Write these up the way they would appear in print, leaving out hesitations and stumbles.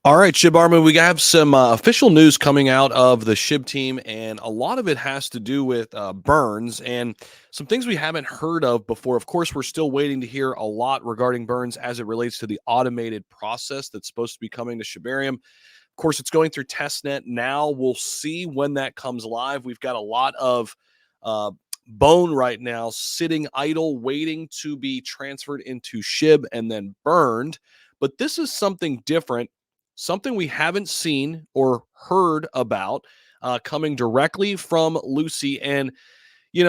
All right, Shibarium, we have some official news coming out of the SHIB team, and a lot of it has to do with burns and some things we haven't heard of before. Of course, we're still waiting to hear a lot regarding burns as it relates to the automated process that's supposed to be coming to Shibarium. Of course, it's going through testnet now. We'll see when that comes live. We've got a lot of uh, bone right now sitting idle, waiting to be transferred into SHIB and then burned. But this is something different, something we haven't seen or heard about coming directly from Lucy. And,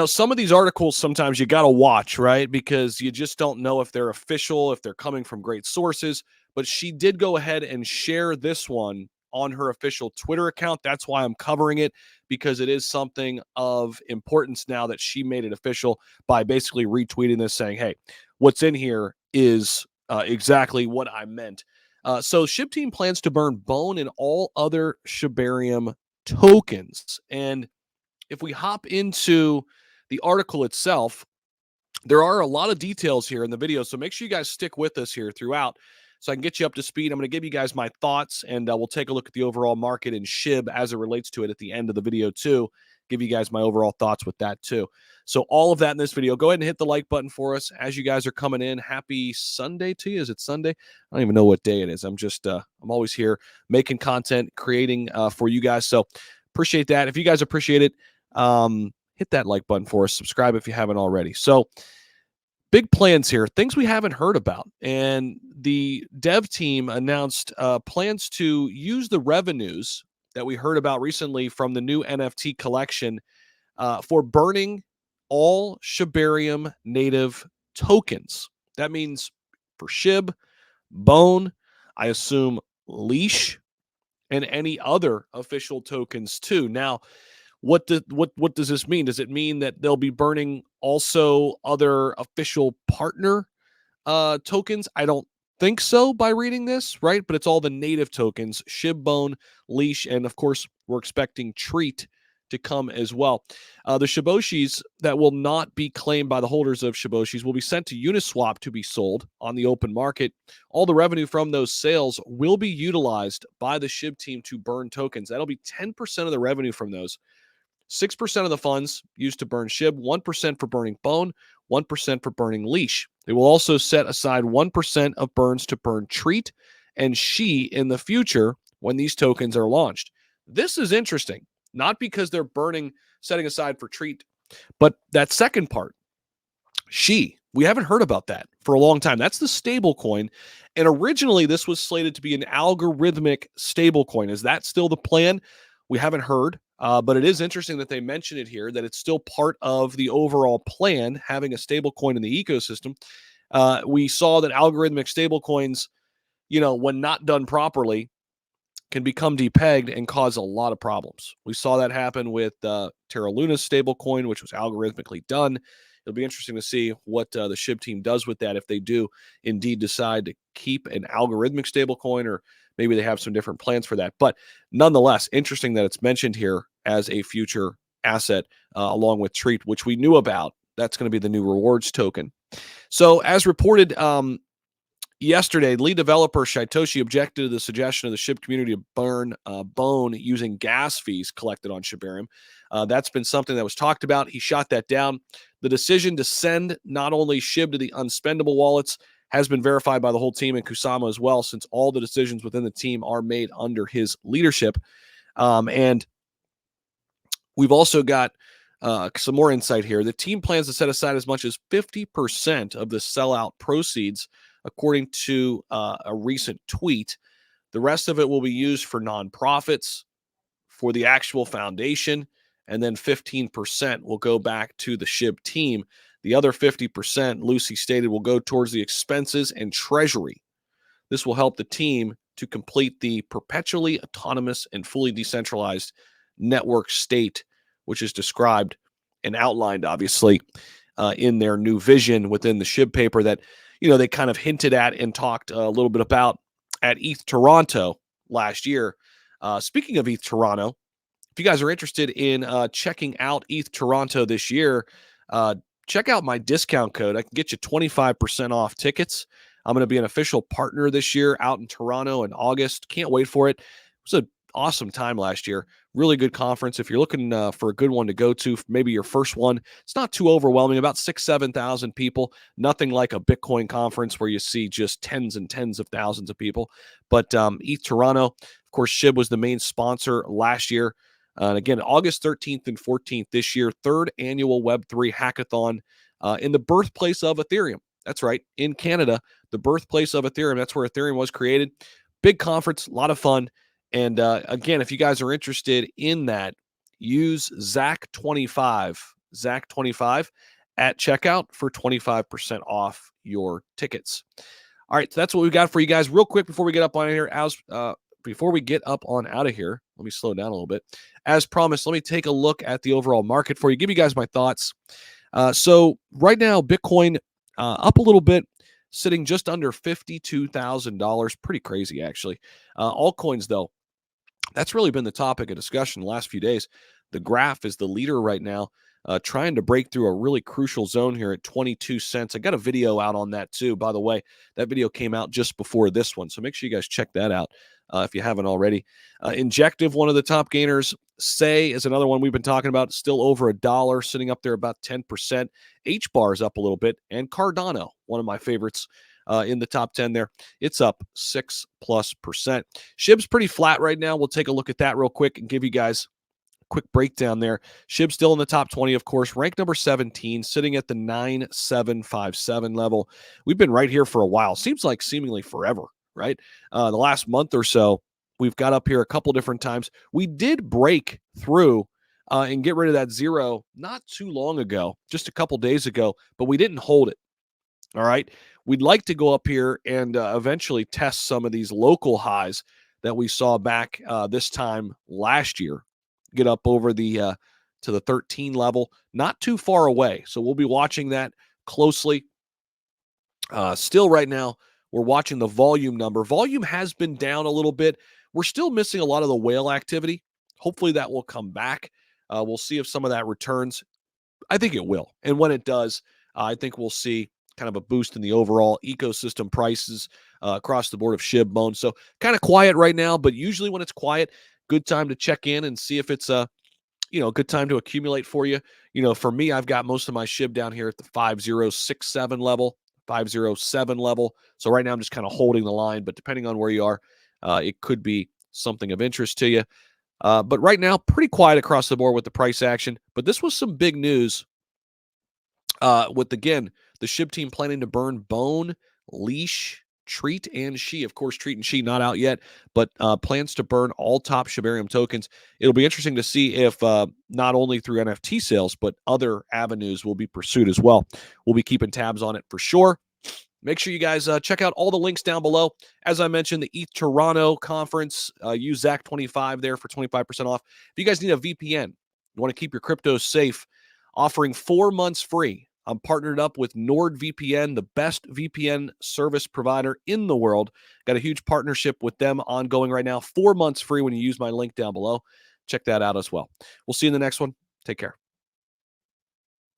some of these articles sometimes you got to watch, right? Because you just don't know if they're official, if they're coming from great sources. But she did go ahead and share this one on her official Twitter account. That's why I'm covering it, because it is something of importance now that she made it official by basically retweeting this saying, hey, what's in here is exactly what I meant. So SHIB team plans to burn bone and all other Shibarium tokens. And if we hop into the article itself, there are a lot of details here in the video. So make sure you guys stick with us here throughout so I can get you up to speed. I'm going to give you guys my thoughts, and we'll take a look at the overall market in SHIB as it relates to it at the end of the video too. Give you guys my overall thoughts with that too. So all of that in this video. Go ahead and hit the like button for us as you guys are coming in. Happy Sunday to you. Is it Sunday? I don't even know what day it is. I'm always here making content, creating for you guys. So appreciate that. If you guys appreciate it, hit that like button for us. Subscribe if you haven't already. So big plans here, things we haven't heard about. And the dev team announced plans to use the revenues that we heard about recently from the new NFT collection for burning all Shibarium native tokens. That means for SHIB, Bone, I assume Leash, and any other official tokens too. Now, what does this mean? Does it mean that they'll be burning also other official partner tokens? I don't think so by reading this, right? But it's all the native tokens, SHIB, Bone, Leash, and of course, we're expecting Treat to come as well. The Shiboshis that will not be claimed by the holders of Shiboshis will be sent to Uniswap to be sold on the open market. All the revenue from those sales will be utilized by the SHIB team to burn tokens. That'll be 10% of the revenue from those. 6% of the funds used to burn SHIB, 1% for burning Bone, 1% for burning Leash. They will also set aside 1% of burns to burn Treat and She in the future when these tokens are launched. This is interesting, not because they're setting aside for Treat, but that second part, She. We haven't heard about that for a long time. That's the stable coin. And originally, this was slated to be an algorithmic stable coin. Is that still the plan? We haven't heard. But it is interesting that they mention it here, that it's still part of the overall plan, having a stable coin in the ecosystem. We saw that algorithmic stable coins, when not done properly, can become depegged and cause a lot of problems. We saw that happen with Terra Luna's stable coin, which was algorithmically done. It'll be interesting to see what the SHIB team does with that, if they do indeed decide to keep an algorithmic stablecoin, or maybe they have some different plans for that. But nonetheless, interesting that it's mentioned here as a future asset along with Treat, which we knew about. That's going to be the new rewards token. So as reported yesterday, lead developer Shitoshi objected to the suggestion of the SHIB community to burn Bone using gas fees collected on Shibarium. That's been something that was talked about. He shot that down. The decision to send not only SHIB to the unspendable wallets has been verified by the whole team and Kusama as well, since all the decisions within the team are made under his leadership. And we've also got some more insight here. The team plans to set aside as much as 50% of the sellout proceeds, according to a recent tweet. The rest of it will be used for nonprofits, for the actual foundation, and then 15% will go back to the SHIB team. The other 50%, Lucy stated, will go towards the expenses and treasury. This will help the team to complete the perpetually autonomous and fully decentralized network state, which is described and outlined, obviously, in their new vision within the SHIB paper that, they kind of hinted at and talked a little bit about at ETH Toronto last year. Speaking of ETH Toronto, if you guys are interested in checking out ETH Toronto this year, check out my discount code. I can get you 25% off tickets. I'm going to be an official partner this year out in Toronto in August. Can't wait for it. It was an awesome time last year. Really good conference. If you're looking for a good one to go to, maybe your first one, it's not too overwhelming. About 7,000 people. Nothing like a Bitcoin conference where you see just tens and tens of thousands of people. But ETH Toronto, of course, SHIB was the main sponsor last year. And again, August 13th and 14th this year, third annual Web3 hackathon in the birthplace of Ethereum. That's right, in Canada, the birthplace of Ethereum. That's where Ethereum was created. Big conference, a lot of fun. And again, if you guys are interested in that, use Zach25, Zach25 at checkout for 25% off your tickets. All right, so that's what we got for you guys. Real quick before we get up on here, before we get up on out of here, let me slow down a little bit. As promised, let me take a look at the overall market for you. Give you guys my thoughts. So right now, Bitcoin up a little bit, sitting just under $52,000. Pretty crazy, actually. Altcoins, though, that's really been the topic of discussion the last few days. The graph is the leader right now, trying to break through a really crucial zone here at 22 cents. I got a video out on that too, by the way. That video came out just before this one, so make sure you guys check that out if you haven't already. Injective, one of the top gainers. Say is another one we've been talking about, still over $1, sitting up there about 10%. H-bar is up a little bit, and Cardano, one of my favorites, in the top 10 there. It's up 6+%. SHIB's pretty flat right now. We'll take a look at that real quick and give you guys a quick breakdown there. SHIB still in the top 20, of course, ranked number 17, sitting at the 9757 level. We've been right here for a while. Seems like seemingly forever, right? The last month or so, we've got up here a couple different times. We did break through and get rid of that zero not too long ago, just a couple days ago, but we didn't hold it. All right. We'd like to go up here and eventually test some of these local highs that we saw back this time last year. Get up over the to the 13 level, not too far away. So we'll be watching that closely. Still right now, we're watching the volume number. Volume has been down a little bit. We're still missing a lot of the whale activity. Hopefully that will come back. We'll see if some of that returns. I think it will. And when it does, I think we'll see kind of a boost in the overall ecosystem prices across the board of SHIB bones. So kind of quiet right now, but usually when it's quiet, good time to check in and see if it's a good time to accumulate for you. For me, I've got most of my SHIB down here at the 5067 level, 507 level. So right now I'm just kind of holding the line, but depending on where you are, it could be something of interest to you. But right now, pretty quiet across the board with the price action. But this was some big news with, again, the SHIB team planning to burn Bone, Leash, Treat, and She. Of course, Treat and She not out yet, but plans to burn all top Shibarium tokens. It'll be interesting to see if not only through NFT sales, but other avenues will be pursued as well. We'll be keeping tabs on it for sure. Make sure you guys check out all the links down below. As I mentioned, the ETH Toronto conference, use Zach25 there for 25% off. If you guys need a VPN, you want to keep your cryptos safe, offering 4 months free. I'm partnered up with NordVPN, the best VPN service provider in the world. Got a huge partnership with them ongoing right now. 4 months free when you use my link down below. Check that out as well. We'll see you in the next one. Take care.